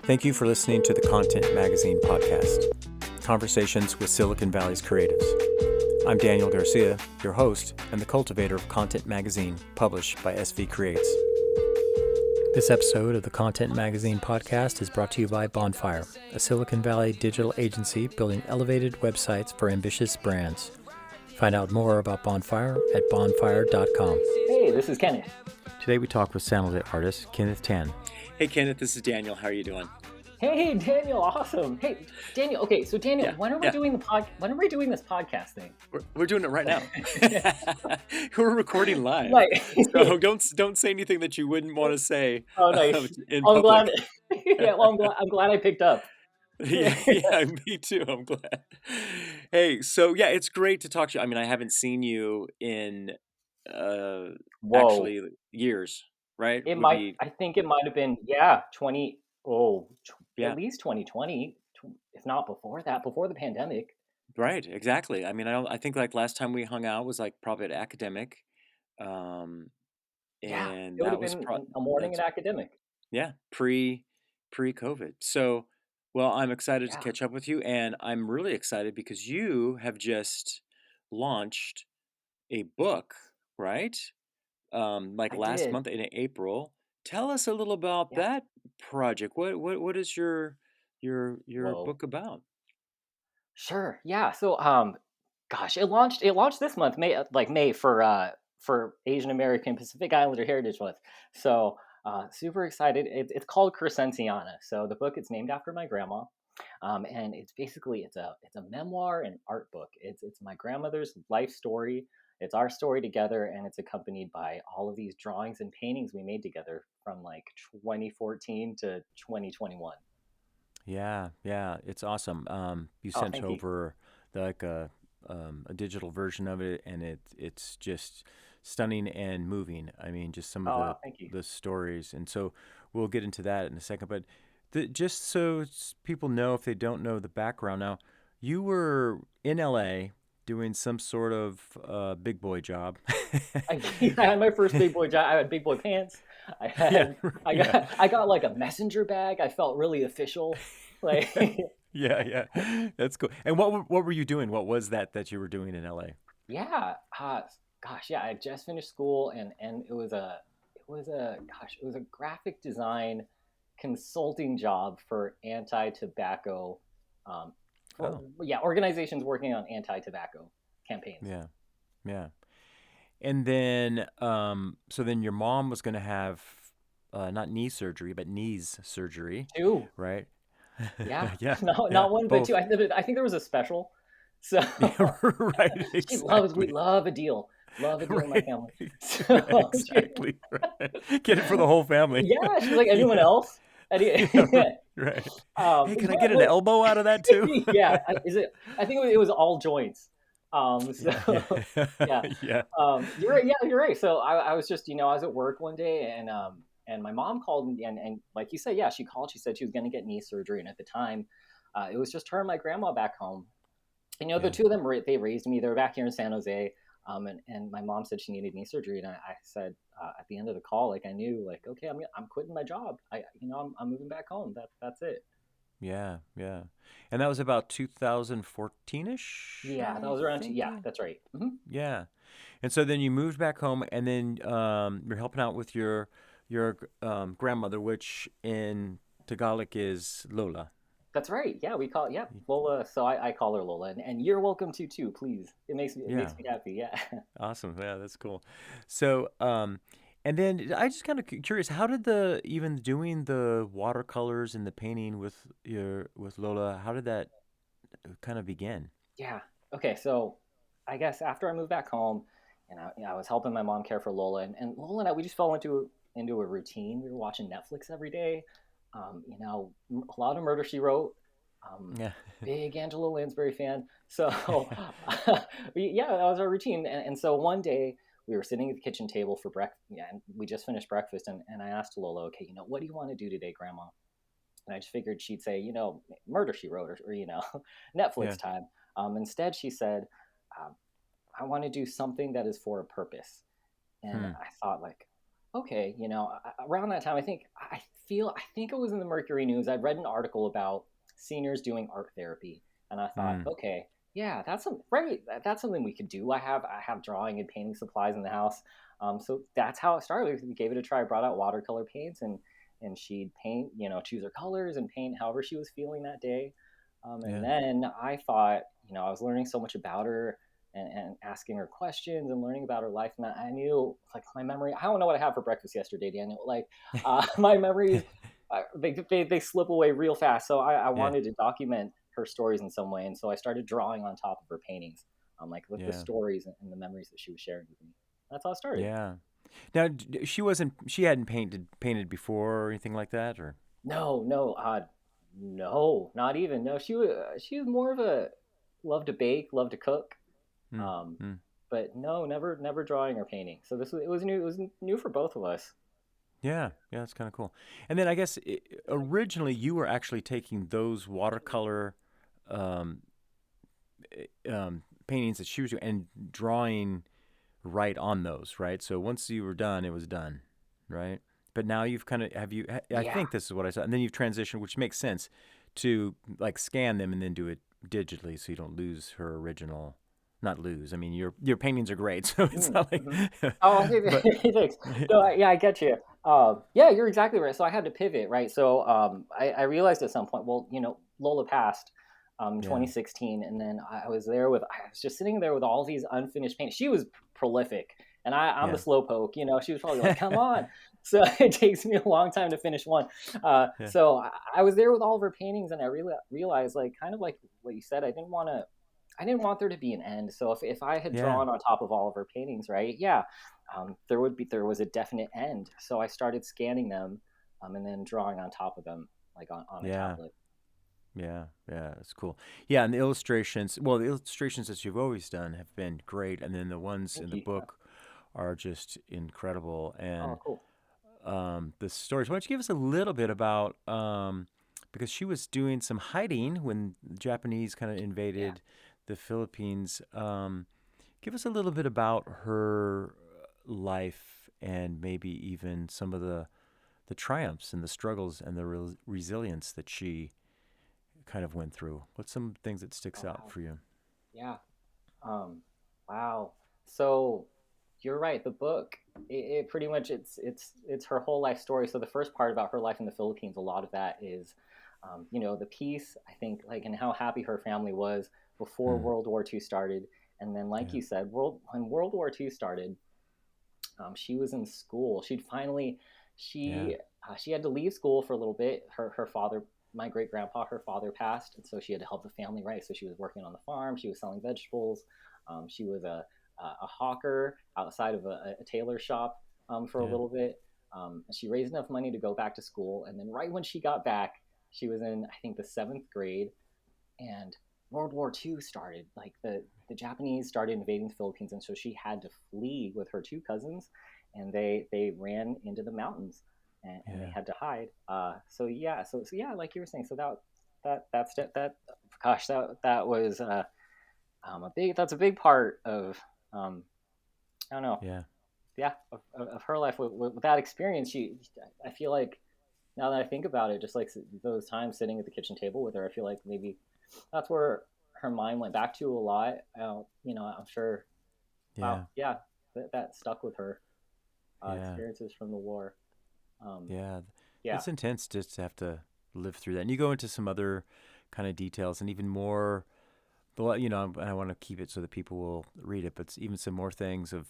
Thank you for listening to the Content Magazine podcast, Conversations with Silicon Valley's Creatives. I'm Daniel Garcia, your host and the cultivator of Content Magazine, published by SV Creates. This episode of the Content Magazine podcast is brought to you by Bonfire, a Silicon Valley digital agency building elevated websites for ambitious brands. Find out more about Bonfire at bonfire.com. Hey, this is Kenneth. Today we talk with sound artist Kenneth Tan. Hey, Kenneth, this is Daniel. How are you doing? Hey, Daniel, awesome. Hey, Daniel. Okay, so Daniel, when are we doing when are we doing this podcast thing? We're doing it right now. We're recording live. Like, so don't say anything that you wouldn't want to say. Oh, nice. In I'm public. glad. Yeah, well, I'm glad I picked up. yeah, me too. I'm glad. Hey, so yeah, it's great to talk to you. I mean, I haven't seen you in actually years, right? I think it might have been 20. At least 2020, if not before that, before the pandemic. Right, exactly. I mean, I think like last time we hung out was like probably at academic. It And would have that was been a morning at academic. pre-COVID. So, well, I'm excited to Yeah, catch up with you, and I'm really excited because you have just launched a book, right? Like I last did. month in April. Tell us a little about Yeah. that project. What is your Whoa. book about? Sure. Yeah. So, gosh, it launched this month, May for Asian American Pacific Islander Heritage Month. So, super excited. It's called Crescenciana. So the book, it's named after my grandma, and it's a memoir and art book. It's my grandmother's life story. It's our story together, and it's accompanied by all of these drawings and paintings we made together from like 2014 to 2021. Yeah, it's awesome. You Oh, sent thank you. over like a digital version of it, and it's just stunning and moving. I mean, just some of Oh, thank you. the stories, and so we'll get into that in a second. But just so people know, if they don't know the background now, you were in LA doing some sort of big boy job. I had my first big boy job. I had big boy pants. I Yeah, had yeah. I got like a messenger bag. I felt really official. Like Yeah. That's cool. And what were you doing? What was that you were doing in LA? yeah, gosh, yeah. I just finished school, and it was a graphic design consulting job for anti-tobacco, um, for Oh, organizations working on anti-tobacco campaigns. yeah. Yeah. And then so then your mom was going to have not knee surgery, but knees surgery, Two, right? yeah, Yeah. no, Yeah, not one, but two. both. I think there was a special. So Yeah, right, we exactly. love a deal. Love a deal in my Right. family. Right, So exactly. Right. Get it for the whole family. yeah, she's like, anyone Yeah. else? Any, Yeah, right. Hey, can I yeah, get an elbow out of that too? yeah. I think it was all joints. So Yeah, yeah, yeah. Yeah. you're right. Yeah, you're right. So I was just, I was at work one day, and my mom called, and like you said, yeah, she called. She said she was going to get knee surgery, and at the time, it was just her and my grandma back home. The Yeah. two of them, they raised me. They were back here in San Jose. And my mom said she needed knee surgery. And I said, at the end of the call, like I knew, like, okay, I'm quitting my job. I'm moving back home. That's it. Yeah, yeah. And that was about 2014-ish, Yeah, that I was around, think. yeah, that's right. Yeah. And so then you moved back home, and then you're helping out with your grandmother, which in Tagalog is Lola. That's right. Yeah, we call it, yeah, Lola. So I call her Lola, and you're welcome to too, please. It Yeah. makes me happy. Yeah. Awesome. Yeah, that's cool. So, and then I just kind of curious, how did even doing the watercolors and the painting with Lola, how did that kind of begin? Yeah. Okay. So I guess after I moved back home, I was helping my mom care for Lola, and Lola and I, we just fell into a routine. We were watching Netflix every day. A lot of Murder She Wrote. Yeah. Big Angela Lansbury fan. So yeah, that was our routine. And so one day we were sitting at the kitchen table for breakfast. Yeah, and we just finished breakfast, and I asked Lola, okay, what do you want to do today, Grandma? And I just figured she'd say, Murder She Wrote, or Yeah. Netflix time. Instead, she said, um, I want to do something that is for a purpose. And Hmm. I thought, like, okay, around that time, I think it was in the Mercury News. I'd read an article about seniors doing art therapy, and I thought, Mm, okay, yeah, right. That's something we could do. I have drawing and painting supplies in the house, so that's how it started. We gave it a try. I brought out watercolor paints, and she'd paint, choose her colors and paint however she was feeling that day. And yeah. then I thought, I was learning so much about her and asking her questions and learning about her life. And I knew, like, my memory, I don't know what I had for breakfast yesterday, Daniel. Like, my memories, they slip away real fast. So I Yeah. wanted to document her stories in some way. And so I started drawing on top of her paintings, like the Yeah. stories and the memories that she was sharing with me. That's how it started. Yeah. Now, she hadn't painted before or anything like that, or? No, no, no, not even. No, she was more of a love to bake, love to cook. Mm, Um, mm. but no, never drawing or painting. So it was new for both of us. Yeah, yeah, that's kind of cool. And then I guess originally you were actually taking those watercolor um, paintings that she was doing and drawing right on those, right? So once you were done, it was done, right? But now you've kind of have you. I Yeah. think this is what I saw, and then you've transitioned, which makes sense, to like scan them and then do it digitally, so you don't lose her original. Not lose. I mean, your paintings are great, so it's not like. Mm-hmm. Oh, But thanks. No, yeah, I get you. Yeah, you're exactly right. So I had to pivot, right? So I realized at some point, well, Lola passed in yeah, 2016, and then I was just sitting there with all these unfinished paintings. She was prolific, and I'm the yeah, slowpoke. She was probably like, "Come on." So it takes me a long time to finish one. yeah, So I was there with all of her paintings, and I really realized, like, kind of like what you said, I didn't want there to be an end. So if I had yeah, drawn on top of all of her paintings, right? Yeah, there was a definite end. So I started scanning them, and then drawing on top of them, like on a yeah. tablet. Yeah, yeah, that's cool. Yeah, and the illustrations, well, the illustrations that you've always done have been great, and then the ones in Thank the you. book are just incredible. Oh, And cool. the stories. Why don't you give us a little bit about because she was doing some hiding when the Japanese kind of Yeah. invaded the Philippines. Give us a little bit about her life and maybe even some of the triumphs and the struggles and the resilience that she kind of went through. What's some things that sticks Oh, out wow. for you? Yeah. Um, wow. So you're right. The book, it pretty much it's her whole life story. So the first part about her life in the Philippines, a lot of that is, the peace. I think, like, and how happy her family was before Hmm. World War II started, and then, like Yeah. you said, when World War II started, she was in school. Yeah. She had to leave school for a little bit. Her father, my great grandpa, her father passed, and so she had to help the family. Right, so she was working on the farm. She was selling vegetables. She was a hawker outside of a tailor shop for a Yeah. little bit. She raised enough money to go back to school, and then right when she got back, she was in, I think, the seventh grade, and World War II started. Like, the Japanese started invading the Philippines, and so she had to flee with her two cousins, and they ran into the mountains, and they Yeah. had to hide. So yeah, so yeah, like you were saying, so that gosh, that was that's a big part of I don't know, Yeah. yeah, of her life with that experience. I feel like, now that I think about it, just like those times sitting at the kitchen table with her, I feel like maybe that's where her mind went back to a lot. I'm sure. Wow, Yeah. yeah, that stuck with her. Yeah. Experiences from the war. Um, Yeah. yeah, It's intense just to have to live through that. And you go into some other kind of details and even more, I want to keep it so that people will read it, but even some more things of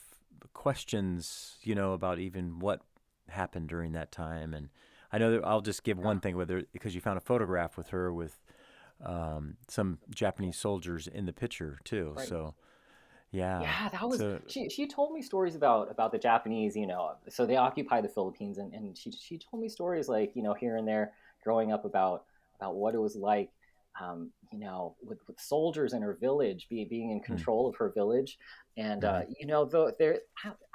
questions, about even what happened during that time. And I know that I'll just give yeah, one thing, whether because you found a photograph with her with some Japanese soldiers in the picture too. right. So yeah, Yeah, that was so she told me stories about the Japanese, so they occupy the Philippines, and she told me stories, like, here and there, growing up, about what it was like, with soldiers in her village, being in hmm, control of her village. And right, though there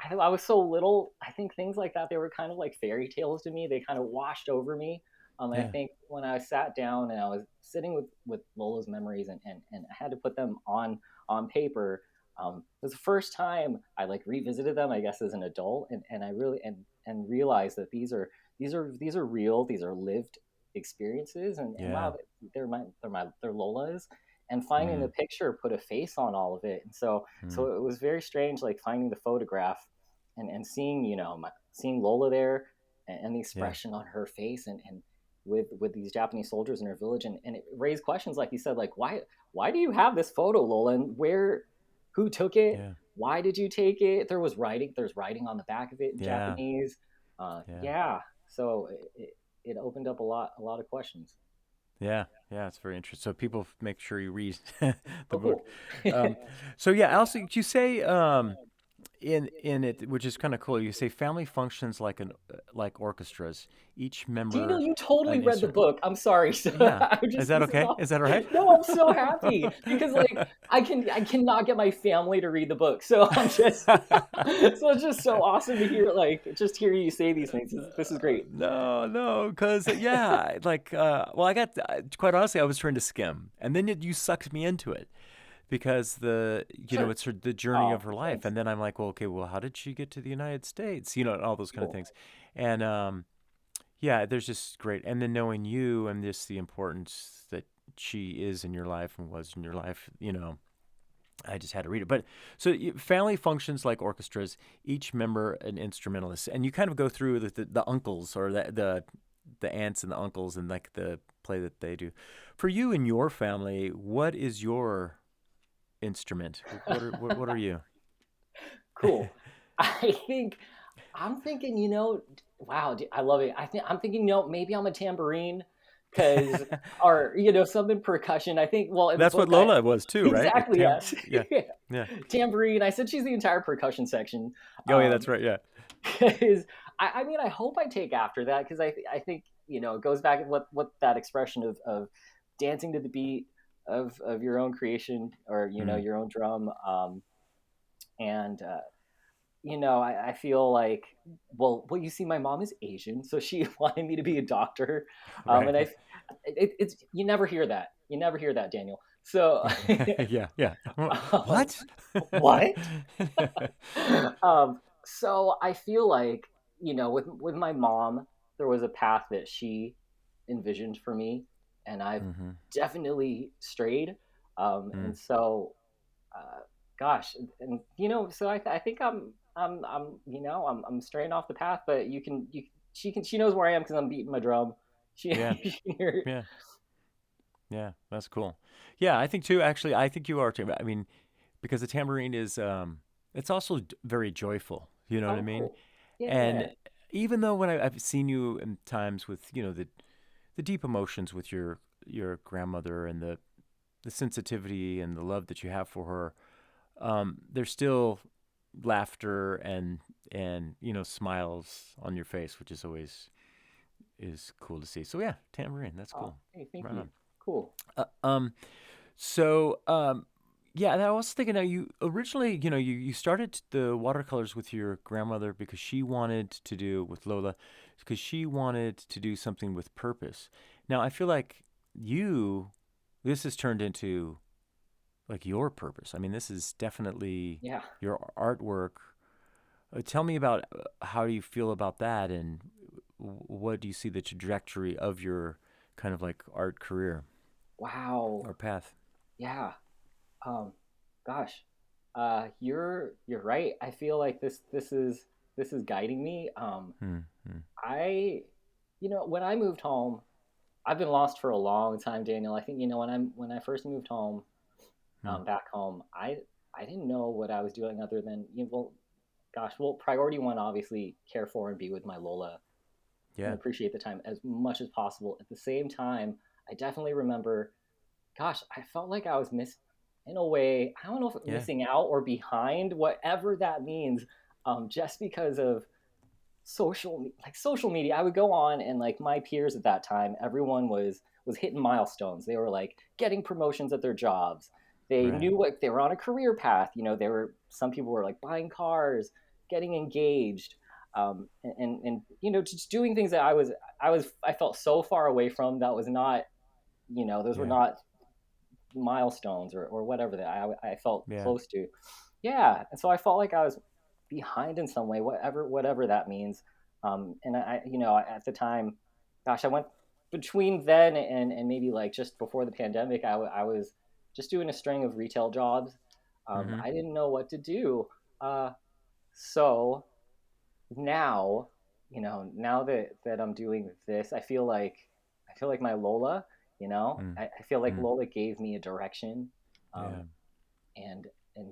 I was so little, I think things like that, they were kind of like fairy tales to me. They kind of washed over me. And I yeah, think when I sat down and I was sitting with Lola's memories, and I had to put them on paper. It was the first time I, like, revisited them, I guess, as an adult, and I really, and and realize that these are real, these are lived experiences, and Yeah. wow, they're Lola's, and finding the Mm. picture put a face on all of it. And so Mm. it was very strange, like finding the photograph and seeing, seeing Lola there, and the Yeah. expression on her face, and with these Japanese soldiers in her village, and it raised questions, like you said, like why do you have this photo, Lola, and who took it, Yeah. why did you take it? There's writing on the back of it in Yeah. Japanese. Yeah. Yeah, so it opened up a lot of questions. Yeah, yeah, it's very interesting. So people make sure you read the Oh, book. cool. Um, so yeah, also you say in it, which is kind of cool. You say family functions like orchestras, each Daniel, member you totally an read the instrument. book. I'm sorry. So Yeah, is that this is okay? all. Is that all right? No, I'm so happy because like I cannot get my family to read the book. So I'm just so it's just so awesome to hear, like just hear you say these things. This is great. No, no, because yeah, like, well, I got quite honestly, I was trying to skim, and then you sucked me into it because Sure. it's the journey of Oh, her life, thanks. and then I'm like, well, okay, well, how did she get to the United States? And all those kind of Cool. things, and yeah, there's just great, and then knowing you and just the importance that she is in your life and was in your life, I just had to read it. But so family functions like orchestras, each member an instrumentalist, and you kind of go through the uncles or the aunts and the uncles and like the play that they do. For you and your family, what is your instrument? What are you? Cool. I think I'm thinking, wow, I love it. I'm thinking, maybe I'm a tambourine, because or something percussion. I think, well, in the That's what book, I Lola was too, right? exactly, yes. Yeah, yeah. Tambourine. I said she's the entire percussion section. Oh yeah, that's right. Yeah, 'Cause I mean, I hope I take after that, because I think, it goes back to what that expression of dancing to the beat of your own creation, or mm, your own drum. And I feel like, well, you see, my mom is Asian, so she wanted me to be a doctor. right. And it's you never hear that. You never hear that, Daniel. So, Yeah, yeah. um, What? what? So I feel like, with my mom, there was a path that she envisioned for me, and I've hmm definitely strayed. And mm. so, uh, gosh, and so I think I'm straying off the path, but she knows where I am because I'm beating my drum. She, Yeah, she can hear it. yeah. Yeah, that's cool. Yeah, I think too. Actually, I think you are too. I mean, because the tambourine is, it's also very joyful. You know what I Oh, mean? cool. Yeah. And even though when I've seen you in times with, the deep emotions with your grandmother and the sensitivity and the love that you have for her, there's still laughter and smiles on your face, which is always is cool to see. So yeah, tambourine, that's Oh, cool. hey, thank Right you. on. Cool. Uh, um, So, yeah, and I was thinking now you originally, you started the watercolors with your grandmother because she wanted to do with Lola, because she wanted to do something with purpose. Now, I feel like this has turned into like your purpose. I mean, this is definitely Yeah. your artwork. Tell me about how do you feel about that, and what do you see the trajectory of your kind of like art career Wow. or path? Yeah. Um, Gosh, you're right. I feel like this is guiding me. Hmm. Hmm. I, when I moved home, I've been lost for a long time, Daniel. I think, when I first moved home, Hmm. back home, I didn't know what I was doing, other than, well, gosh, well, priority one, obviously, care for and be with my Lola and Yeah. appreciate the time as much as possible. At the same time, I definitely remember, gosh, I felt like I was in a way, I don't know if Yeah. missing out or behind, whatever that means, just because of social media. I would go on, and like my peers at that time, everyone was hitting milestones. They were like getting promotions at their jobs. They Right. knew what they were on a career path. Some people were like buying cars, getting engaged, and just doing things that I felt so far away from. That was not, those were Yeah. not milestones, or whatever that I felt Yeah. close to. Yeah, and so I felt like I was behind in some way, whatever that means. And at the time, gosh, I went between then and maybe like just before the pandemic, I was just doing a string of retail jobs. Mm-hmm. I didn't know what to do. So now, now that I'm doing this, I feel like my Lola, Mm. I feel like Mm. Lola gave me a direction, Yeah. um, and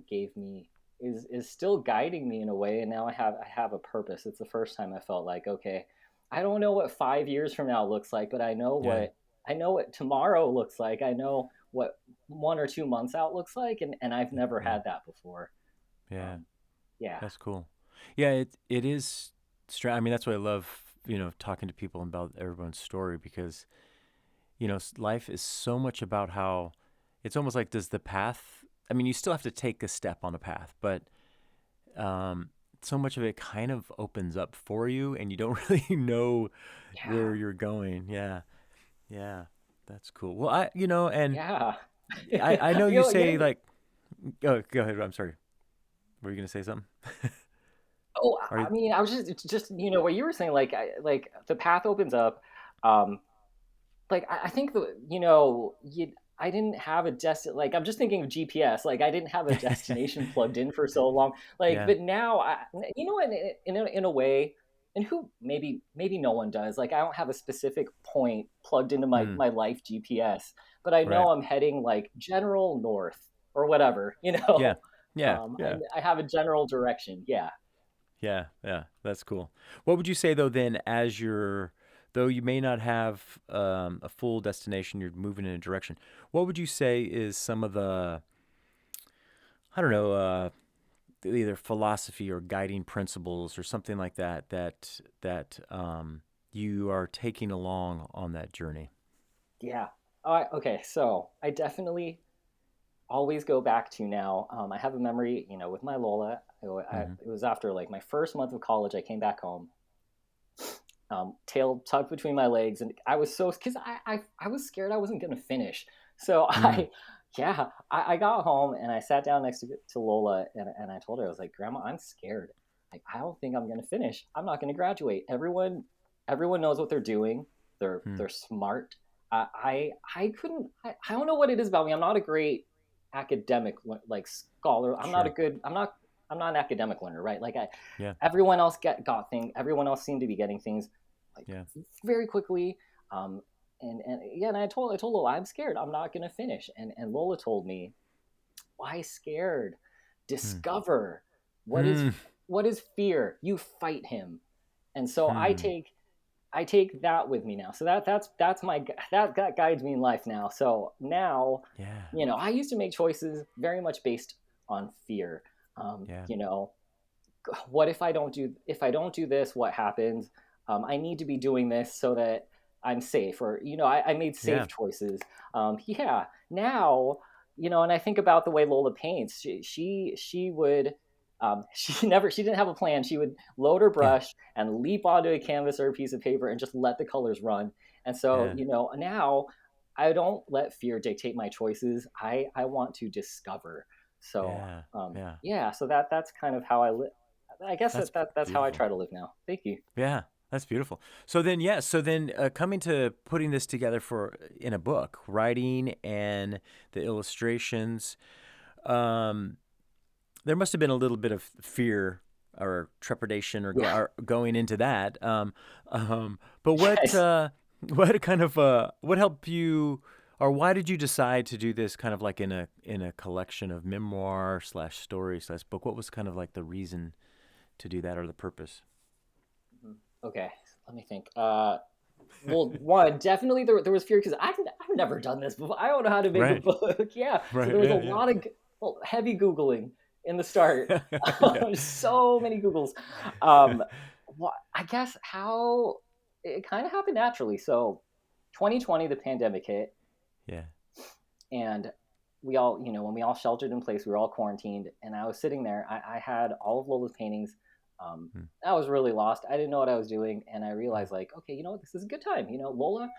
gave me is still guiding me in a way. And now I have a purpose. It's the first time I felt like, okay, I don't know what 5 years from now looks like, but Yeah. I know what tomorrow looks like. I know what 1 or 2 months out looks like, and I've never Yeah. had that before. Yeah. Um, yeah, That's cool. Yeah, it is I mean, that's why I love, talking to people about everyone's story because, life is so much about how it's almost like does the path, I mean, you still have to take a step on the path, but um so much of it kind of opens up for you and you don't really know yeah, where you're going. Yeah. Yeah. That's cool. Well, and yeah. I know you You say know, like, go ahead. I'm sorry. Were you going to say something? Oh, Are you? I mean, I was just what you were saying, like like the path opens up. Um, like I think I didn't have a like I'm just thinking of GPS. Like I didn't have a destination plugged in for so long. Like, Yeah. but now in a way, and who maybe no one does. Like I don't have a specific point plugged into my Mm, my life GPS, but I right. know I'm heading like general north or whatever. Yeah. Yeah. Yeah. I have a general direction. Yeah. Yeah. Yeah. That's cool. What would you say though then though you may not have a full destination, you're moving in a direction. What would you say is some of the, I don't know, either philosophy or guiding principles or something like that you are taking along on that journey? Yeah. Okay. So I definitely always go back to now. I have a memory, with my Lola. Mm-hmm. It was after like my first month of college. I came back home, tail tucked between my legs, and I was so because I was scared I wasn't gonna finish. So Mm, I got home and I sat down next to Lola and I told her I was like, Grandma, I'm scared. Like I don't think I'm gonna finish. I'm not gonna graduate. Everyone knows what they're doing. mm, They're smart. I couldn't. I don't know what it is about me. I'm not a great academic like scholar. sure. I'm not an academic learner, right? Like Yeah. everyone else got things. Everyone else seemed to be getting things like Yeah. very quickly. Um, and yeah, and I told Lola I'm scared. I'm not gonna finish. And Lola told me, why scared? Mm, Discover what is mm, what is fear. You fight him. And so mm. I take that with me now. So that's my that guides me in life now. So now, Yeah. I used to make choices very much based on fear. Yeah. What if I don't do this, what happens? I need to be doing this so that I'm safe, or I made safe Yeah. choices. Yeah, now, and I think about the way Lola paints. She would. She didn't have a plan. She would load her Yeah. brush and leap onto a canvas or a piece of paper and just let the colors run. And so, Yeah. now I don't let fear dictate my choices. I want to discover. So, Yeah. Yeah. yeah, so that's kind of how I live. I guess That's that's how I beautiful. try to live now. Thank you. Yeah. That's beautiful. So then, yeah. So then, coming to putting this together in a book, writing and the illustrations, um, there must have been a little bit of fear or trepidation Yeah. or going into that. But Yes. what kind of what helped you, or why did you decide to do this kind of like in a collection of memoir slash story slash book? What was kind of like the reason to do that or the purpose? Mhm. Okay. Let me think. Well, one, definitely there was fear because I've never done this before. I don't know how to make a Right. book. Yeah. So Right. there was a Yeah. Yeah. lot of heavy Googling in the start. Yeah. So many Googles. I guess how it kind of happened naturally. So 2020, the pandemic hit, Yeah. and we all, when we all sheltered in place, we were all quarantined, and I was sitting there. I had all of Lola's paintings. Mm, I was really lost. I didn't know what I was doing, and I yeah. realized, like, okay, this is a good time. Lola,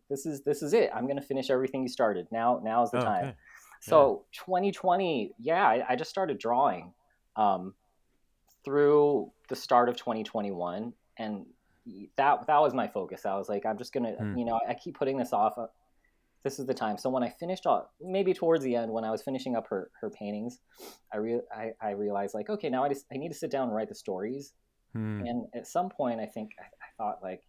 this is it. I'm gonna finish everything you started. Now is the Oh, time. okay. Yeah. So 2020, yeah, I just started drawing, through the start of 2021. and that was my focus. I was like, I'm just gonna, Hmm. I keep putting this off. This is the time. So when I finished off, maybe towards the end, when I was finishing up her paintings, I realized like, okay, now I need to sit down and write the stories. Hmm. And at some point, I thought like,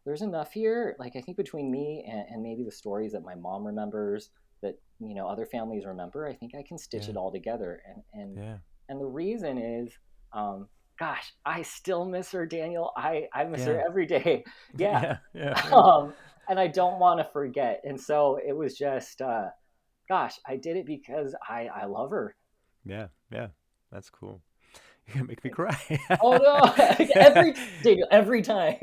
there's enough here. Like I think between me and maybe the stories that my mom remembers, that other families remember, I think I can stitch Yeah. it all together. Yeah. And the reason is, um, gosh, I still miss her, Daniel. I miss her Yeah. every day. Yeah. Yeah. Yeah. Yeah. um, and I don't want to forget. And so it was just, gosh, I did it because I love her. Yeah. Yeah. That's cool. You're gonna make me cry. Oh no! every time.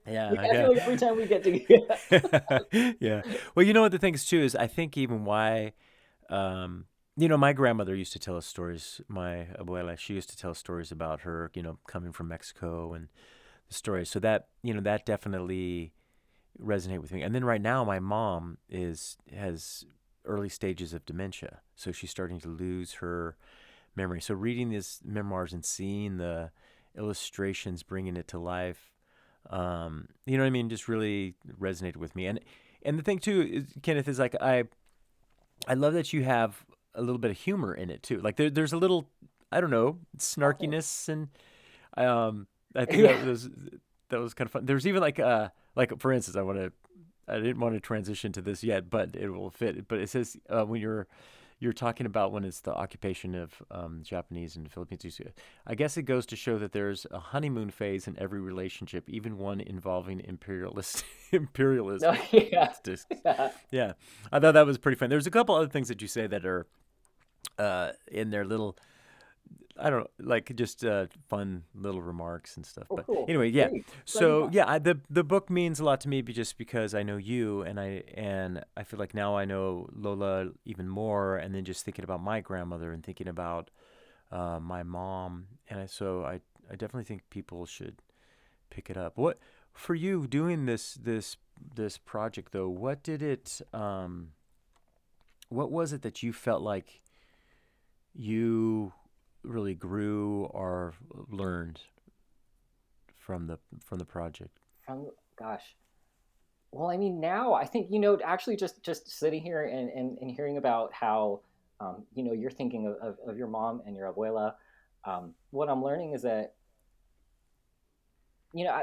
Yeah. I feel Yeah. like every time we get together. Yeah. Well, you know what the thing is too is I think even why, my grandmother used to tell us stories. My abuela, she used to tell stories about her, coming from Mexico and the stories. So that, that definitely resonate with me. And then right now, my mom has early stages of dementia, so she's starting to lose her memory. So reading these memoirs and seeing the illustrations, bringing it to life, you know what I mean, just really resonated with me. And the thing too, is, Kenneth, is like I love that you have a little bit of humor in it too. Like there's a little, I don't know, Oh, thanks. snarkiness, and um, I think Yeah. that was kind of fun. There's even like for instance, I didn't want to transition to this yet, but it will fit. But it says when you're talking about when it's the occupation of Japanese and Philippines. I guess it goes to show that there's a honeymoon phase in every relationship, even one involving No, imperialism. yeah. It's just, Yeah. yeah, I thought that was pretty fun. There's a couple other things that you say that are in their little, I don't know, like just fun little remarks and stuff. Oh, But cool. anyway, yeah. Great. Glad you So got. yeah, the book means a lot to me just because I know you, and I feel like now I know Lola even more, and then just thinking about my grandmother and thinking about my mom, and I definitely think people should pick it up. What for you doing this project though? What was it that you felt like you really grew or learned from the project? From gosh. Well, I mean, now I think actually just sitting here and hearing about how you're thinking of your mom and your abuela. What I'm learning is that you know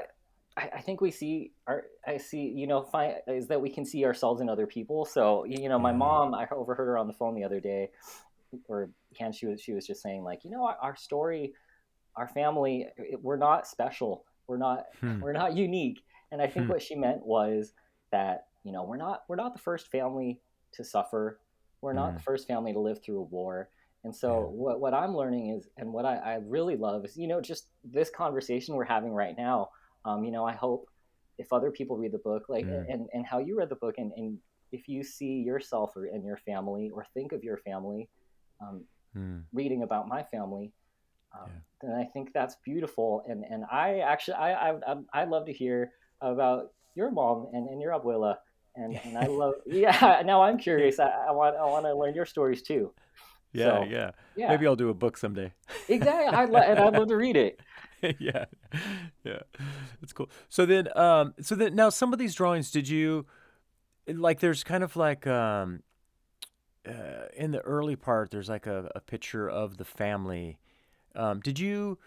I think we see our I see find is that we can see ourselves in other people. So my Yeah. mom, I overheard her on the phone the other day, or she was just saying like our story, our family, we're not special, we're not Hmm. we're not unique. And I think Hmm. what she meant was that we're not the first family to suffer, we're not Hmm. the first family to live through a war. And Yeah. so what I'm learning is, and what I really love is just this conversation we're having right now. I hope if other people read the book, like, Hmm. and how you read the book, and if you see yourself or in your family, or think of your family, um, Hmm. reading about my family, Yeah. then I think that's beautiful. And I actually I love to hear about your mom and your abuela, and I love, yeah. Now I'm Yeah. curious. I want to learn your stories too. Yeah. So Yeah. yeah, Maybe I'll do a book someday. exactly. And I'd love to read it. Yeah. Yeah. That's cool. So then now some of these drawings, did you like? There's kind of like in the early part, there's like a picture of the family. Did you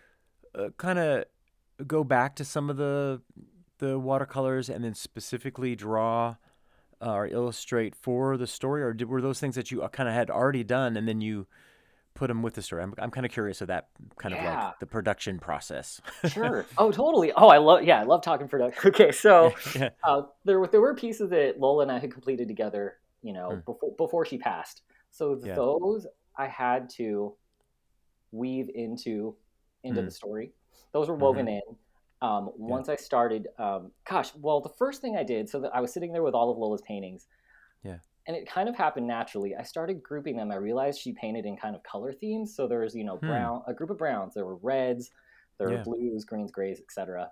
kind of go back to some of the watercolors and then specifically draw or illustrate for the story, or were those things that you kind of had already done and then you put them with the story? I'm kind of curious of that kind of like Yeah, the production process. sure. Oh, totally. Oh, I love talking production. Okay, Yeah, so yeah. there were pieces that Lola and I had completed together, Hmm. before she passed. So Yeah. those I had to weave into Hmm. the story. Those were Mm-hmm. woven in. Yeah. Once I started, gosh, well, the first thing I did, so that I was sitting there with all of Lola's paintings, Yeah. and it kind of happened naturally. I started grouping them. I realized she painted in kind of color themes. So there was, Hmm. a group of browns, there were reds, there were Yeah. blues, greens, grays, etc.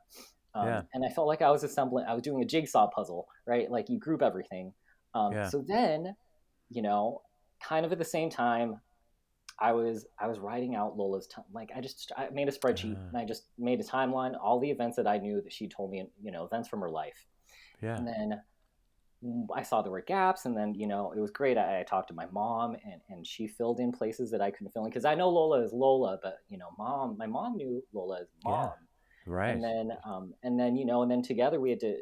Yeah. And I felt like I was doing a jigsaw puzzle, right? Like you group everything. Yeah. So then, you know, kind of at the same time, I was writing out Lola's like I made a spreadsheet Uh, and I just made a timeline, all the events that I knew that she told me, events from her life. yeah. And then I saw there were gaps, and then it was great. I talked to my mom, and she filled in places that I couldn't fill in because I know Lola is Lola, but my mom knew Lola as Yeah. mom. Right. And then together we had to,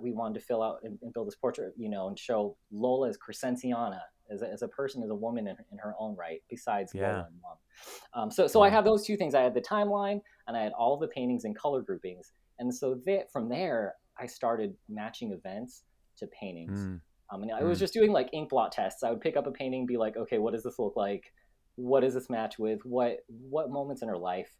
we wanted to fill out and build this portrait, and show Lola as Crescenciana, as a person, as a woman in her own right, besides Lola Yeah. and mom. So I Yeah. have those two things. I had the timeline, and I had all the paintings and color groupings. And so from there, I started matching events to paintings. Mm. And I was Mm. just doing like ink blot tests. I would pick up a painting, be like, okay, what does this look like? What does this match with? What moments in her life?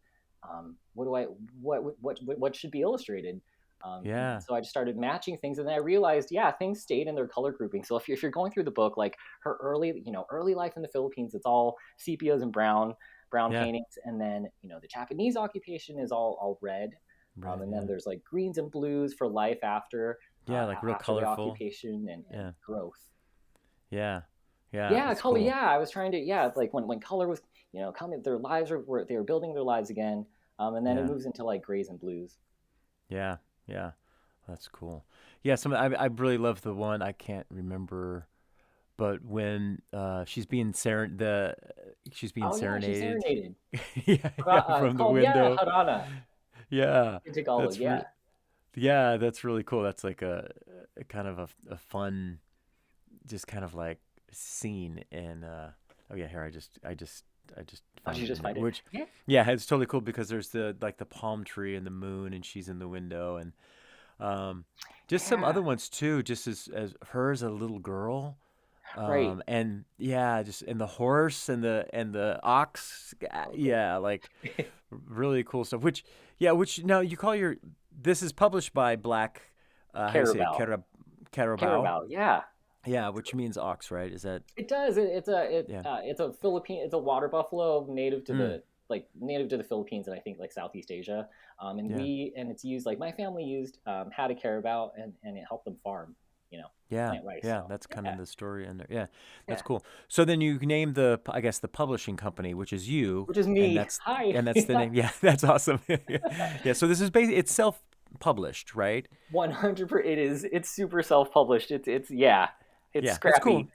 What do I what should be illustrated? And Yeah. so I just started matching things, and then I realized, yeah, things stayed in their color grouping. So if you're going through the book, like her early life in the Philippines, it's all sepias and brown Yeah. paintings, and then the Japanese occupation is all red, Red. and then Yeah. there's like greens and blues for life Yeah. Like real after the colorful. occupation and Yeah. growth. Yeah. Yeah. Yeah, It's color. cool. Yeah, I was trying to. Yeah, like when color was coming, their lives were they were building their lives again, and then it Yeah. moves into like grays and blues. Yeah. Yeah. That's cool. Yeah. I really love the one. I can't remember, but when she's being Oh yeah, she serenaded. serenaded. Yeah. Yeah. From the Called yeah, window. Harana Yeah. in Tagalog. That's Yeah. yeah. That's really cool. That's like a kind of a fun, just kind of like scene. And oh yeah, here I just Oh, found she it in just there. find it. Which Yeah. yeah, it's totally cool because there's the palm tree and the moon, and she's in the window, and um, just some Yeah. other ones too. Just as her as a little girl, Right. and yeah, just and the horse and the ox, Oh, cool. yeah, like really cool stuff. Which now you call your this is published by Black, how do you say it? Carabao. Carabao, Carabao. Yeah. yeah, which means ox, right? Is that It does. yeah? It's a Philippine. It's a water buffalo native to Mm, the Philippines, and I think like Southeast Asia. yeah. And it's used, like my family used, had a carabao, and it helped them farm, Yeah, plant rice. yeah, So that's kind yeah, of the story in there. Yeah, that's yeah. cool. So then you name I guess the publishing company, which is you, Which is and me. that's Hi. and that's the name. Yeah, that's awesome. Yeah, so this is basically it's self-published, right? 100%. It is. It's super self-published. It's yeah. It's Yeah, that's scrappy. cool.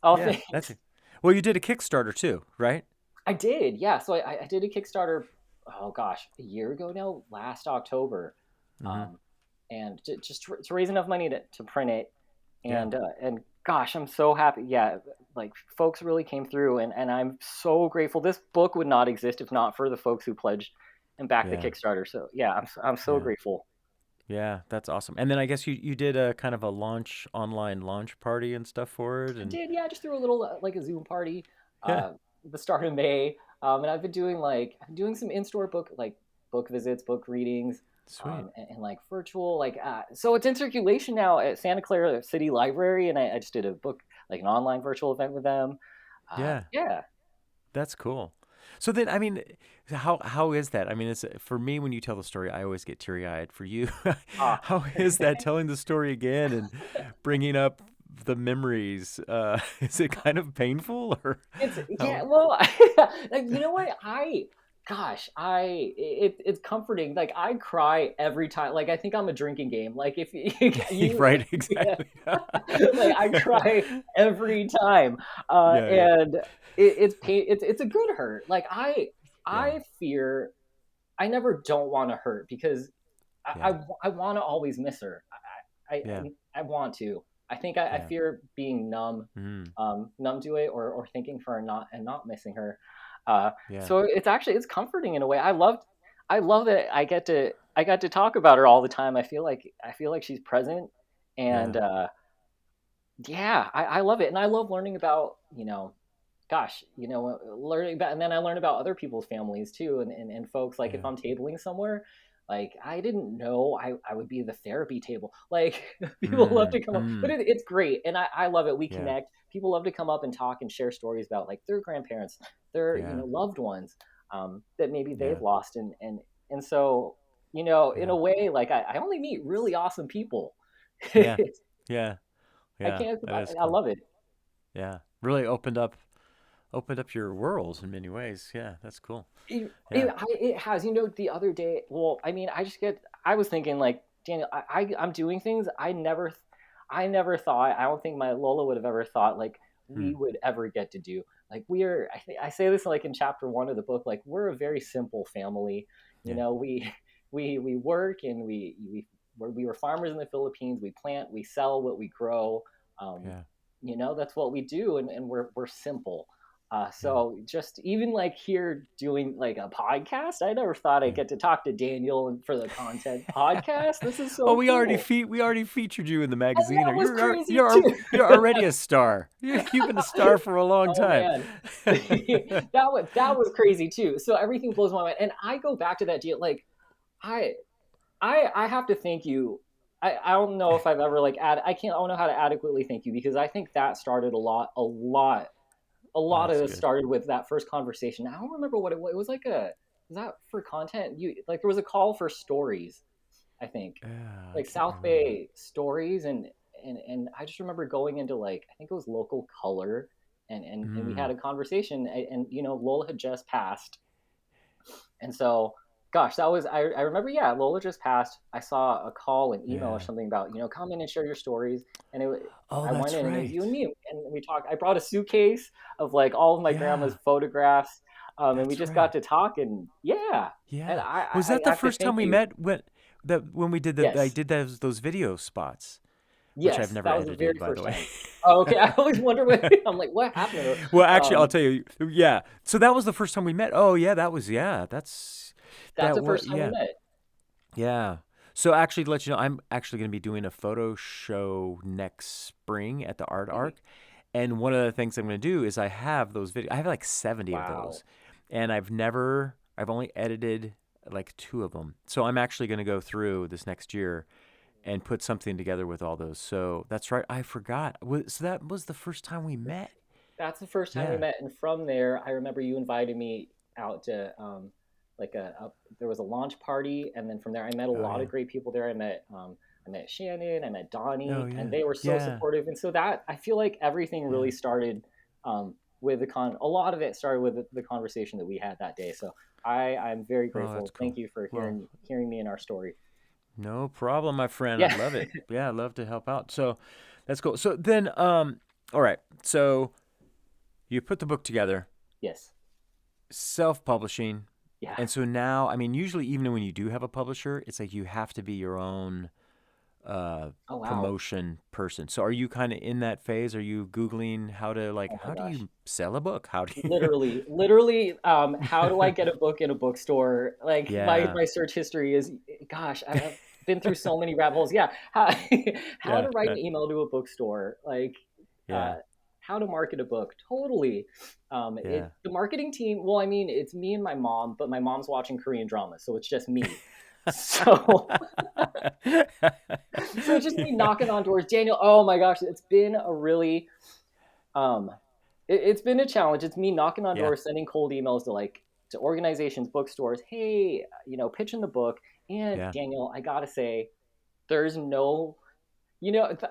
Oh, Yeah, that's thanks. it. Well, you did a Kickstarter too, right? I did. Yeah. So I did a Kickstarter. Oh gosh, a year ago now, last October. Mm-hmm. Um, and just to raise enough money to print it, Yeah, and gosh, I'm so happy. Yeah, like folks really came through, and I'm so grateful. This book would not exist if not for the folks who pledged and backed the yeah, Kickstarter. So yeah, I'm so yeah, grateful. yeah. That's awesome. And then I guess you did a kind of a online launch party and stuff for it, I and did. Yeah, I just threw a little like a Zoom party, yeah, uh, the start of May, and I've been doing some in-store book visits, book readings, sweet. and like virtual so it's in circulation now at Santa Clara City Library, and I just did a book, like an online virtual event with them. Yeah, Yeah. that's cool. So then, I mean, how is that? I mean, it's for me when you tell the story, I always get teary-eyed. For you, Ah, how is that telling the story again and bringing up the memories? Is it kind of painful or it's how? yeah. Well, like, you know what? Gosh, it's comforting. Like I cry every time. Like I think I'm a drinking game. Like if you Right, yeah, exactly. like I cry every time, Yeah, yeah, and it's pain. It's a good hurt. Like yeah, I fear I never don't want to hurt because yeah, I want to always miss her. yeah, I want to. I think I yeah. fear being Mm, numb to it, or thinking for her not missing her. yeah, So it's comforting in a way. I love that I got to talk about her all the time. I feel like she's present, and yeah, yeah, I love it, and I love learning about gosh, learning about, and then I learn about other people's families too, and folks, like if yeah. I'm tabling somewhere, like I didn't know I would be the therapy table. Like people love Mm, to come up, but mm, it's great, and I love it. We yeah, connect. People love to come up and talk and share stories about like their grandparents, their yeah, loved ones, that maybe they've yeah, lost, and so in yeah, a way, like I only meet really awesome people. yeah, yeah, I yeah. can't. That is I cool. love it. Yeah, really opened up opened up your world in many ways. Yeah, that's cool. Yeah. It has, the other day. Well, I mean, I was thinking like, Daniel, I'm doing things I never thought. I don't think my Lola would have ever thought like Hmm. we would ever get to do. Like I say this like in chapter one of the book. Like we're a very simple family. You Yeah. know, we work and we were farmers in the Philippines. We plant, we sell what we grow. Um, Yeah. that's what we do, and we're simple. Yeah. So just even like here doing like a podcast, I never thought I'd Yeah. get to talk to Daniel for the content podcast. This is Oh, so cool. we already featured you in the And magazine. that Or was crazy too. you're already a star. You've been a star for a long Oh time. man, that was crazy too. So everything blows my mind, and I go back to that deal. Like I I have to thank you. I don't know if I've ever like I don't know how to adequately thank you because I think that started a Oh, lot of that's this good. started with that first conversation. I don't remember what it was. It was like was that for content? You like there was a call for stories, I think, Yeah, I like can't South remember. Bay stories, and I just remember going into like I think it was local color, and we had Mm. a conversation, and Lola had just passed, and so. Gosh, that was I remember. Yeah, Lola just passed. I saw a call, an email, or Yeah. something about come in and share your stories, and Oh, I went that's in and it was you right. and me, and we talked. I brought a suitcase of like all of my grandma's Yeah, photographs, and we that's just right. got to talk, and yeah, and Yeah. Was that I the have to first time thank we you. met when we did I Yes, did those video spots, which I've yes, never that was the edited, very by the first way. time. Oh, okay, I always wonder what I'm like. What happened to Well, her? actually, I'll tell you. Yeah. So that was the first time we met. Oh, yeah, that was That's the what first time we yeah. met. Yeah. So actually, to let you know, I'm actually going to be doing a photo show next spring at the Art Really? Arc. And one of the things I'm going to do is I have those videos. I have like 70 of Wow. those. And I've only edited like 2 of them. So I'm actually going to go through this next year and put something together with all those. So that's right. I forgot. So that was the first time we met. That's the first time we Yeah. met, and from there, I remember you invited me out to like there was a launch party, and then from there, I met a Oh, lot of yeah. great people there. I met Shannon, I met Oh, Donnie, and yeah. they were so Yeah. supportive. And so that I feel like everything Yeah. really started with a lot of it started with the conversation that we had that day. So I'm very Oh, that's grateful. cool. Thank you for Well, hearing me in our story. no problem, my friend. I'd Yeah. love it. Yeah, I'd love to help out. So that's cool. So then, all right. So you put the book together, Yes. self-publishing, Yeah. and so now, I mean, usually even when you do have a publisher, it's like you have to be your own uh, Oh wow. promotion person. So are you kind of in that phase? Are you Googling Oh my how do gosh. you sell a book? How do you? Literally, how do I get a book in a bookstore? Like Yeah, my search history is, gosh, I've been through so many rabbit holes. Yeah, how, how yeah, to write an email to a bookstore, like yeah, uh, how to market a book. Totally. yeah. The marketing team. Well, I mean, it's me and my mom, but my mom's watching Korean dramas, so it's just me. So so it's just me knocking on doors. Daniel, oh my gosh, it's been a really um it's been a challenge. It's me knocking on Yeah, doors, sending cold emails to to organizations, bookstores. Hey, pitching the book. And yeah. Daniel, I gotta say, there's no,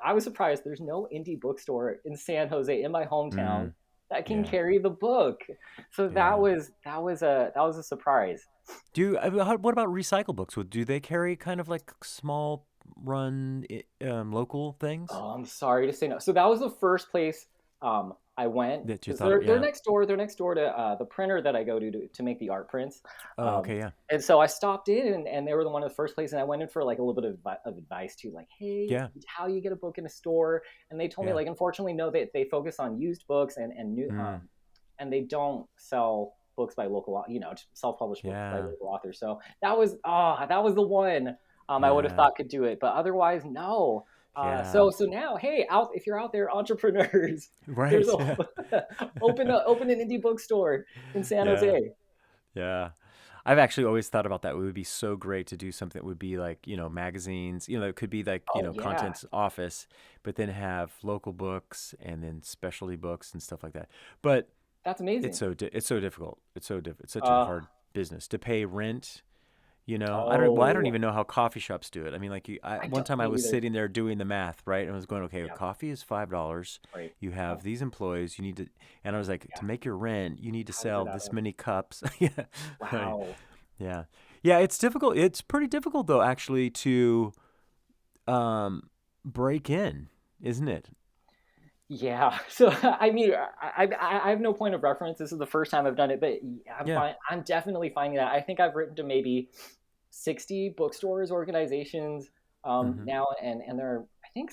I was surprised. There's no indie bookstore in San Jose, in my hometown, Mm, that can yeah, carry the book. So yeah. that was a surprise. What about recycle books? Do they carry kind of like small run local things Oh, I'm sorry to say no. So that was the first place I went that you because thought? they're Yeah. next door. They're next door to the printer that I go to make the art prints. Oh, okay. Yeah. And so I stopped in, and they were the one of the first places. And I went in for like a little bit of advice too, like, hey, Yeah. how you get a book in a store. And they told me Yeah. like, unfortunately, no, they focus on used books and new Mm, and they don't sell books by local, self-published books by yeah. local authors. So that was the one I would have Yeah. thought could do it, but otherwise, no. Yeah. So now, hey, out if you're out there, entrepreneurs, there's Right. a Yeah. open an indie bookstore in San Yeah. Jose. Yeah. I've actually always thought about that. It would be so great to do something that would be like, magazines, it could be like, Oh yeah, content's office, but then have local books and then specialty books and stuff like that. But that's amazing. it's so difficult. It's such a Uh, hard business to pay rent, You know, I don't Oh, even know how coffee shops do it. I mean, like I one don't time I me was either. sitting there doing the math, right? And I was going, okay, Yeah, coffee is $5. right. You have Oh, these employees, you need to, and I was like, yeah. to make your rent, you need to How does sell it add this up? many cups. Yeah. Right. Wow. Yeah. Yeah, it's difficult. It's pretty difficult though, actually, to um break in, isn't it? Yeah. So I mean, I have no point of reference. This is the first time I've done it, but I'm Yeah. fine. I'm definitely finding that. I think I've written to maybe 60 bookstores, organizations Mm-hmm. now, and there are I think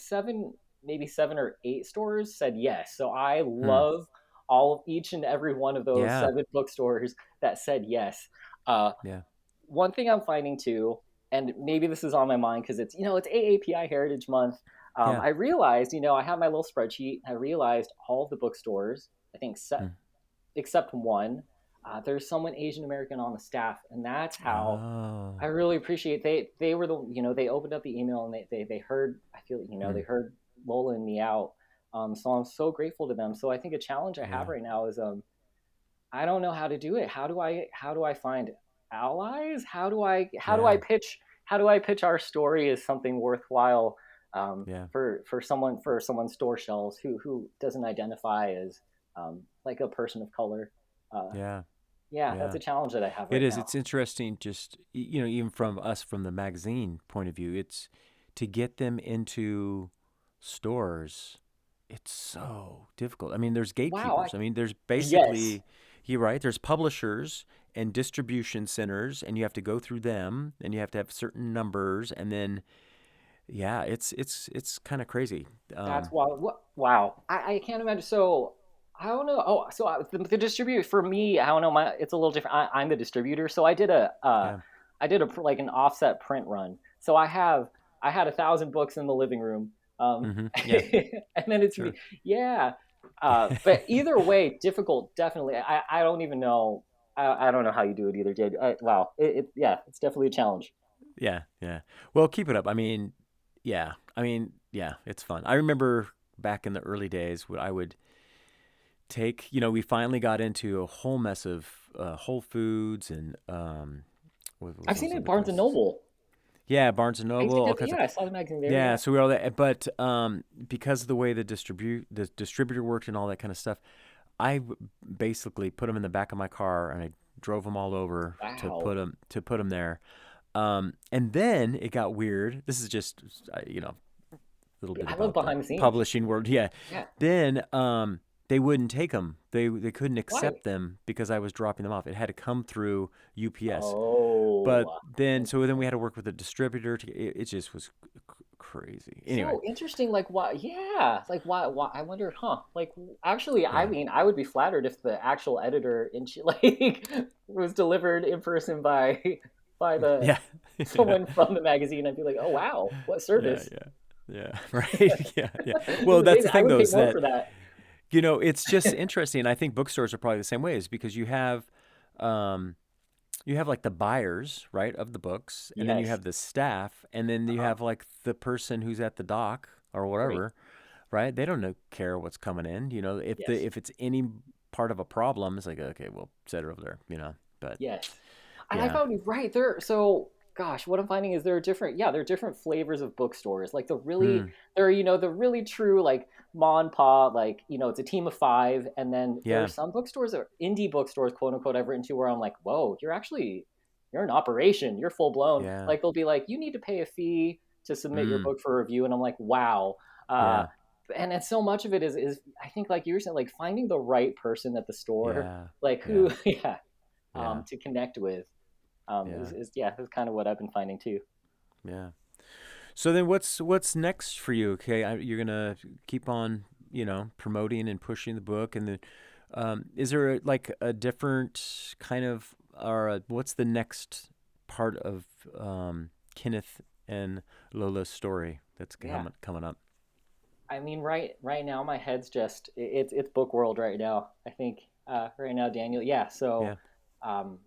maybe 7 or 8 stores said yes. So I Hmm. love all of each and every one of those Yeah. 7 bookstores that said yes. Uh, Yeah. One thing I'm finding too, and maybe this is on my mind because it's AAPI Heritage Month. Yeah. I realized, I have my little spreadsheet. I realized all of the bookstores, I think, Mm. except one, there's someone Asian American on the staff, and that's how I Oh. really appreciate they were they opened up the email and they heard I feel they Mm. heard Lola and me out. So I'm so grateful to them. So I think a challenge I have Yeah. right now is I don't know how to do it. How do I find allies? Yeah. How do I pitch our story as something worthwhile Yeah. for someone's store shelves who doesn't identify as like a person of color? Uh, Yeah. yeah, that's Yeah. a challenge that I have It right is. now. It's interesting. Just even from us, from the magazine point of view, it's to get them into stores. It's so difficult. I mean, there's Wow. gatekeepers. I mean, there's Yes, basically, you're right. There's publishers and distribution centers, and you have to go through them, and you have to have certain numbers, and then yeah, it's kind of crazy. that's Um, wild. Wow. I can't imagine. So I don't know. Oh, so the distributor for me, I don't know. It's a little different. I'm the distributor, so yeah. I did like an offset print run. So I had 1,000 books in the living room, Yeah. and then it's me. Sure. Yeah. But either way, difficult. Definitely. I don't even know. I don't know how you do it either, Did wow. Yeah, it's definitely a challenge. Yeah, yeah. Well, keep it up. Yeah, it's fun. I remember back in the early days, I would take, we finally got into a whole mess of Whole Foods and what was I've seen those it at other Barnes and places? Noble. Yeah, Barnes and I used Noble, to all get kinds of. yeah. I saw the magazine there. Yeah, Yeah. so we were all that, but because of the way the distributor worked and all that kind of stuff, basically put them in the back of my car and I drove them all over Wow. to put them there. And then it got weird. This is just, a little bit I love about the behind the scenes. publishing world. Yeah. Yeah. Then they wouldn't take them. They couldn't Why? accept them because I was dropping them off. It had to come through UPS. But Oh, then we interesting. had to work with a distributor. It just was crazy. Anyway. So interesting. Like, why? Yeah. Like, why? I wonder, huh? Like, actually, I Yeah. mean, I would be flattered if the actual editor like was delivered in person by the Yeah. Yeah. someone from the magazine. I'd be like, oh wow, what Yeah. service? Yeah. Yeah. Right. Yeah. Yeah. This Well, is that's the amazing. I thing, would though, pay is more that for that. it's just interesting. I think bookstores are probably the same way, is because um, you have like the buyers, right, of the books, and then you Yes. have the staff, and then you Uh-huh. have like the person who's at the dock or Right. whatever, right? They don't know, care what's coming in. Yes. If it's any part of a problem, it's like, okay, we'll set it over there. But Yes. And I yeah. found you right there. So, gosh, what I'm finding is there are different flavors of bookstores. Like Hmm. the really true, like, ma and pa, like, it's a team of five. And then there are Yeah. some bookstores or indie bookstores, quote unquote, I've written to where I'm like, whoa, you're an operation. You're full blown. Yeah. Like, they'll be like, you need to pay a fee to submit your Hmm. book for review. And I'm like, wow. Uh, Yeah. and so much of it is I think, like you were saying, like finding the right person at the store, Yeah. like Yeah. who, yeah, Yeah. to connect with Yeah. is yeah, that's kind of what I've been finding too. Yeah. So then what's next for you? Okay, you're gonna keep on, promoting and pushing the book, and then is there like a different kind of, or what's the next part of Kenneth and Lola's story that's Yeah, coming up? I mean, right now my head's just it's book world right now. I think right now, Daniel. Yeah, Yeah, so um,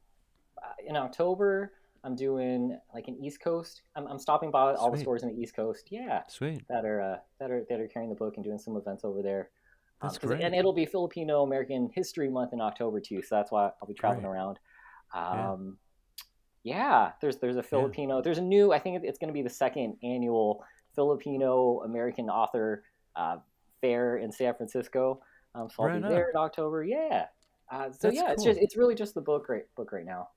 in October I'm doing like an East Coast. I'm stopping by all the sweet, stores in the East Coast. Yeah, sweet, that are carrying the book and doing some events over there. that's And great, it'll be Filipino American History Month in October too, so that's why I'll be traveling great, around. yeah, Um, Yeah, there's a Yeah. Filipino. There's a new. I think it's going to be the second annual Filipino American author uh, fair in San Francisco. So I'll be Right there on. in October. Yeah. So That's yeah, cool. it's really just the book right now.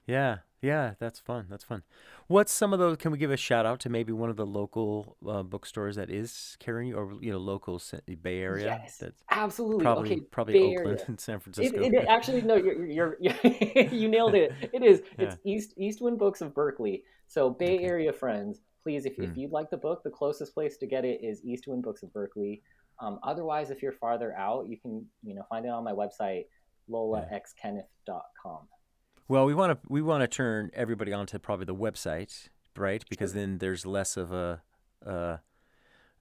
Yeah, yeah, that's fun. That's fun. What's some of those? Can we give a shout out to maybe one of the local bookstores that is carrying, or local Bay Area? Yes, That's absolutely. probably Okay, probably Bay Oakland Area. and San It, Francisco. it actually no, you nailed it. It is. Yeah. It's Eastwind Books of Berkeley. So Bay Okay. Area friends, please, if Hmm. you'd like the book, the closest place to get it is Eastwind Books of Berkeley. Otherwise, if you're farther out, you can find it on my website, Yeah. lolaxkenneth.com. Well, we want to turn everybody onto probably the website, right? Because Sure. then there's less of uh,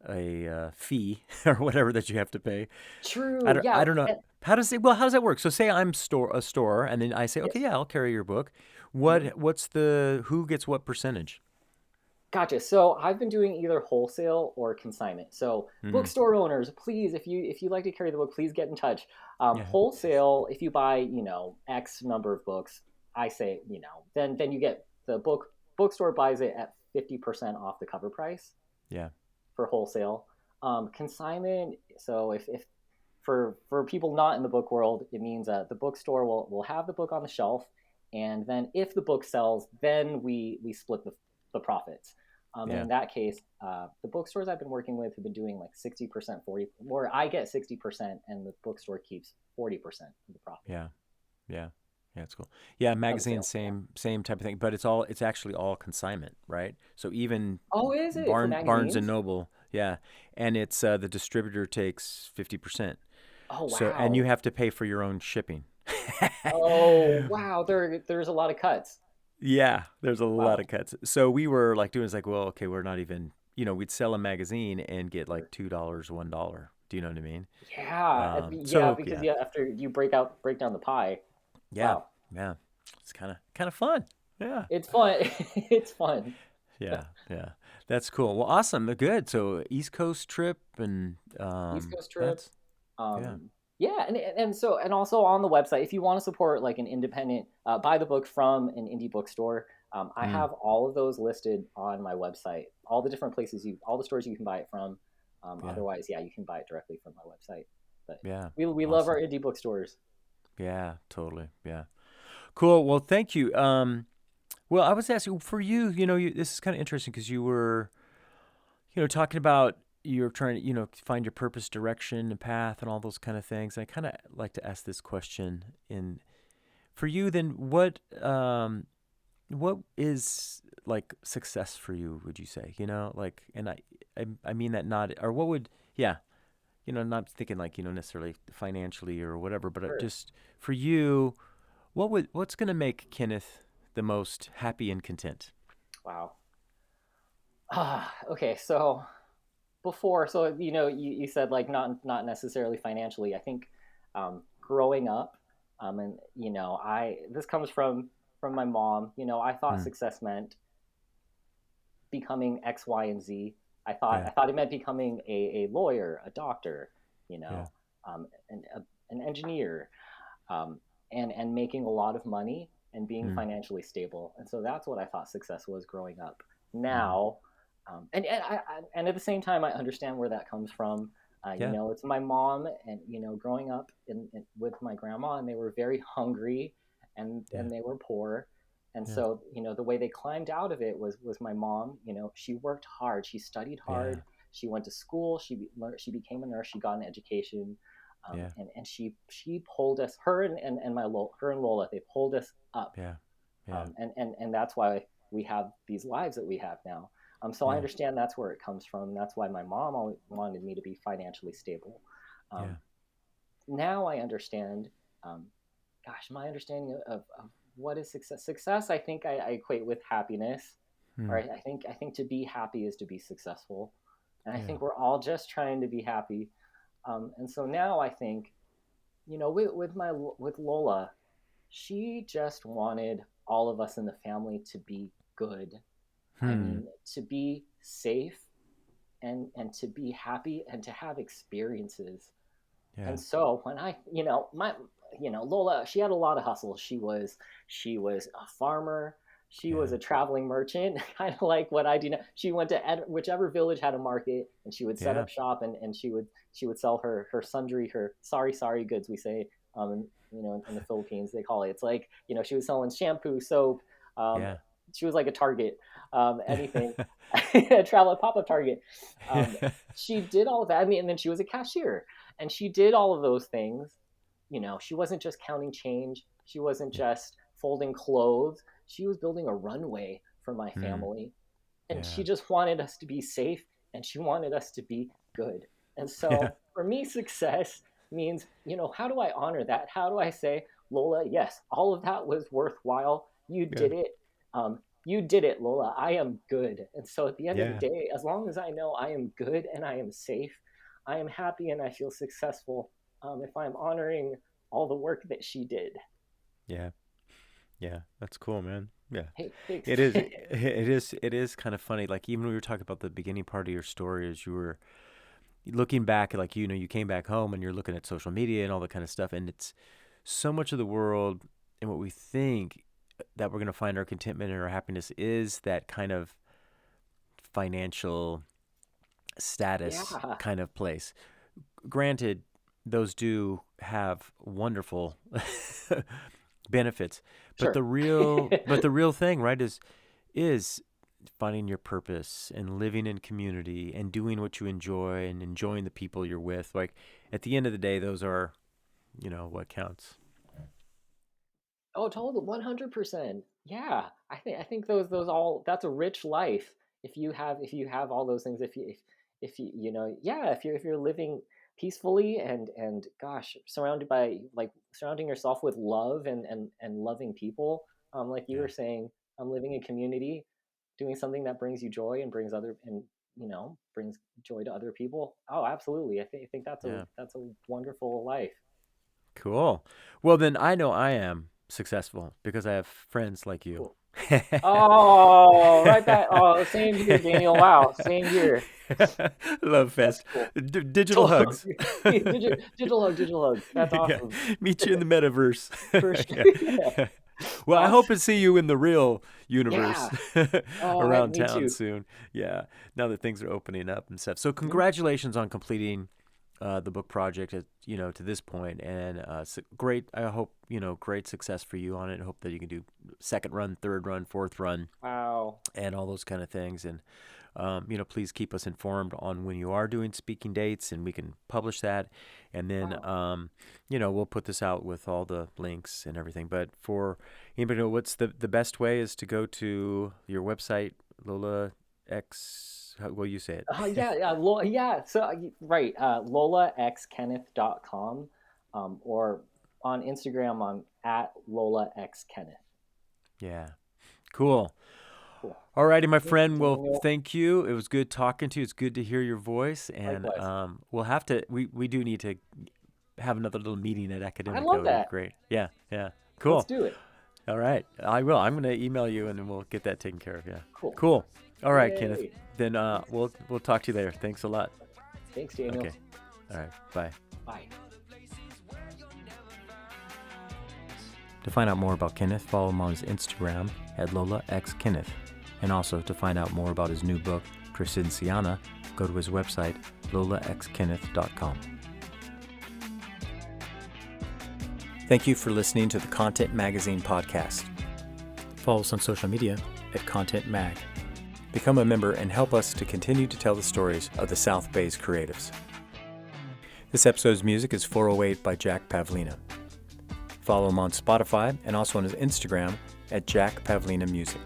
a fee or whatever that you have to pay. I True. don't Yeah. I don't know how does that work? So say I'm a store and then I say, okay, Yes. yeah, I'll carry your book. Mhm. What's the who gets what percentage? Gotcha. So I've been doing either wholesale or consignment. So Hmm. bookstore owners, please, if you like to carry the book, please get in touch. Yeah, Wholesale, if you buy X number of books, I say then you get the bookstore buys it at 50% off the cover price yeah, for wholesale. Consignment. So if for people not in the book world, it means the bookstore will have the book on the shelf, and then if the book sells, then we split the profits. And yeah, in that case, the bookstores I've been working with have been doing like 60%, 40, where I get 60%, and the bookstore keeps 40% of the profit yeah, yeah. Yeah, it's cool. Yeah, of the magazine, sale. Yeah. same type of thing, but it's actually all consignment, right? So even Oh, is it for Barnes and magazines? Noble, yeah, and it's the distributor takes 50%. Oh So and you wow. have to pay for your own shipping. Oh wow. There's a lot of cuts. Yeah, there's a lot Wow. of cuts. So we were like doing it's like, well, okay, we're not even, we'd sell a magazine and get like Sure. $2, $1. Do you know what I mean? Yeah, So because yeah, yeah, after you break down the pie. yeah, Wow. yeah. It's kind of fun. Yeah, It's fun. It's fun. yeah, yeah. That's cool. Well, awesome. Good. So East Coast trip and East Coast trip. that's yeah, Yeah, and also on the website, if you want to support like an independent, buy the book from an indie bookstore. I mm, have all of those listed on my website. All the different all the stores you can buy it from. yeah, Otherwise, yeah, you can buy it directly from my website. But yeah. we love our Awesome. indie bookstores. Yeah, totally. Yeah. Cool. Well, thank you. Well, I was asking for you. This is kind of interesting because you were talking about you're trying to, find your purpose, direction, and path, and all those kind of things. I kind of like to ask this question in for you. Then, what is like success for you? Would you say, like, and I mean that not, or what would, yeah, not thinking like necessarily financially or whatever, but Sure. just for you, what's gonna make Kenneth the most happy and content? Wow. Okay. So before, you said like not necessarily financially. I think growing up, and I this comes from my mom. I thought Hmm. success meant becoming X, Y, and Z. Yeah. I thought it meant becoming a lawyer, a doctor, Yeah. an engineer, um, and making a lot of money and being Hmm. financially stable. And so that's what I thought success was growing up. Hmm. Now, and at the same time, I understand where that comes from. Yeah. It's my mom, and growing up with my grandma, and they were very hungry, Yeah. and they were poor, and Yeah. so the way they climbed out of it was my mom. She worked hard, she studied Yeah. hard, she went to school, she became a nurse, she got an education, Yeah. and she pulled us, her and Lola, they pulled us up, Yeah. Yeah. and that's why we have these lives that we have now. So I Yeah. understand that's where it comes from. That's why my mom always wanted me to be financially stable. Yeah. Um, Now I understand. Um, my understanding of what is success. Success, I think I equate with happiness, or Hmm. I think to be happy is to be successful, and I Yeah. think we're all just trying to be happy. And so now I think, with Lola, she just wanted all of us in the family to be good. I Hmm. mean, to be safe, and to be happy, and to have experiences. Yeah. And so when Lola, she had a lot of hustle. She was a farmer. She was Yeah. a traveling merchant, kind of like what I do now. She went to whichever village had a market, and she would set Yeah. up shop, and she would sell her sundry, her sari goods, we say, in the Philippines they call it. It's like, she was selling shampoo, soap. Um, Yeah. she was like a Target, anything, a travel pop up Target. Um, she did all of that. I mean, and then she was a cashier, and she did all of those things. She wasn't just counting change. She wasn't just folding clothes. She was building a runway for my Mm, family. And she yeah. just wanted us to be safe, and she wanted us to be good. And Yeah. so for me, success means, how do I honor that? How do I say, Lola, yes, all of that was worthwhile. You Yeah. did it. You did it, Lola. I am good. And so at the end of the Yeah. day, as long as I know I am good and I am safe, I am happy and I feel successful, if I'm honoring all the work that she did. Yeah. Yeah. That's cool, man. Yeah. Hey, thanks. It is. It is kind of funny. Like even when we were talking about the beginning part of your story, as you were looking back, like you came back home and you're looking at social media and all that kind of stuff, and it's so much of the world and what we think that we're going to find our contentment and our happiness is that kind of financial status Yeah. kind of place. Granted, those do have wonderful benefits, but Sure. the real thing, right, is finding your purpose and living in community and doing what you enjoy and enjoying the people you're with. Like at the end of the day, those are, what counts. Oh, totally, 100%. Yeah, I think those all, that's a rich life if you have all those things. If you yeah, if you're living peacefully, and gosh, surrounded by, like, surrounding yourself with love, and loving people. Like you Yeah. were saying, living in community, doing something that brings you joy and brings joy to other people. Oh, absolutely. I think that's a Yeah. that's a wonderful life. Cool. Well, then I know I am successful because I have friends like you. Cool. Oh, right back. Oh, same here, Daniel. Wow, same here. Love That's fest. cool. Digital Oh, hugs. digital hug. That's Yeah. awesome. Meet you in the metaverse. For Yeah. sure. Yeah. Well, I hope Awesome. to see you in the real universe Yeah. Oh, around me town too. soon. Yeah. Now that things are opening up and stuff. So Mhm. congratulations on completing the book project to this point, and great. I hope great success for you on it. I hope that you can do second run, third run, fourth run, Wow. and all those kind of things. And please keep us informed on when you are doing speaking dates, and we can publish that. And then Wow. we'll put this out with all the links and everything. But for anybody to know, what's the best way is to go to your website, Lola X. How will you say it? Yeah, yeah, yeah. So right, lolaxkenneth.com, or on Instagram, I'm at lolaxkenneth. Yeah. Cool. Cool. All righty, my Thanks, friend. Well, Daniel. thank you. It was good talking to you. It's good to hear your voice. And Likewise. we'll have to, we do need to have another little meeting at I Academic. That love would be that. great. Yeah. Yeah. Let's Cool. do it. All right. I will. I'm going to email you and then we'll get that taken care of. Yeah. Cool. Cool. All right, Kenneth. Yay. Then Thanks. we'll talk to you later. Thanks a lot. Thanks, Daniel. Okay. All right. Bye. Bye. To find out more about Kenneth, follow him on his Instagram at LolaXKenneth. And also, to find out more about his new book, Crescenciana, go to his website, lolaxkenneth.com. Thank you for listening to the Content Magazine podcast. Follow us on social media at Content Mag. Become a member and help us to continue to tell the stories of the South Bay's creatives. This episode's music is 408 by Jack Pavlina. Follow him on Spotify and also on his Instagram at Jack Pavlina Music.